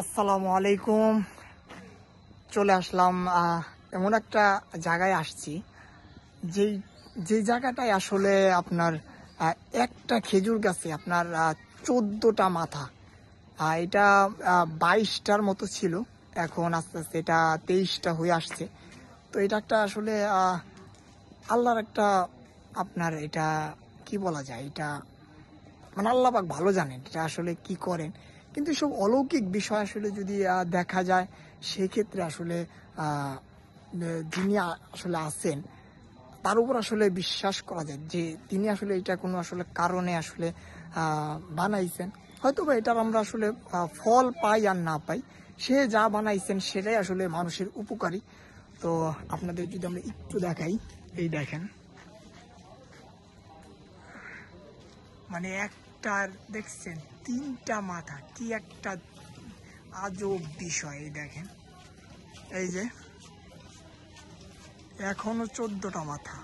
আসসালামু আলাইকুম। চলে আসলাম এমন একটা জায়গায় আসছি যেই যে জায়গাটায় আসলে আপনার একটা খেজুর গাছে আপনার 14টা মাথা। এটা 22টার মতো ছিল, এখন আস্তে আস্তে এটা 23টা হয়ে আসছে। তো এটা একটা আসলে আল্লাহর একটা আপনার এটা কি বলা যায়, এটা মানে আল্লাহ পাক ভালো জানেন এটা আসলে কি করেন। কিন্তু সব অলৌকিক বিষয় আসলে যদি দেখা যায়, সেক্ষেত্রে আসলে যিনি আসলে আছেন তার উপর আসলে বিশ্বাস করা যায় যে তিনি আসলে এটা কোনো আসলে কারণে আসলে বানাইছেন। হয়তো বা এটার আমরা আসলে ফল পাই আর না পাই, সে যা বানাইছেন সেটাই আসলে মানুষের উপকারী। তো আপনাদের যদি আমরা একটু দেখাই, এই দেখেন, মানে একটার দেখছেন 3টা মাথা, কি একটা আজব বিষয়। এই দেখেন, এই যে এখনো 14টা মাথা।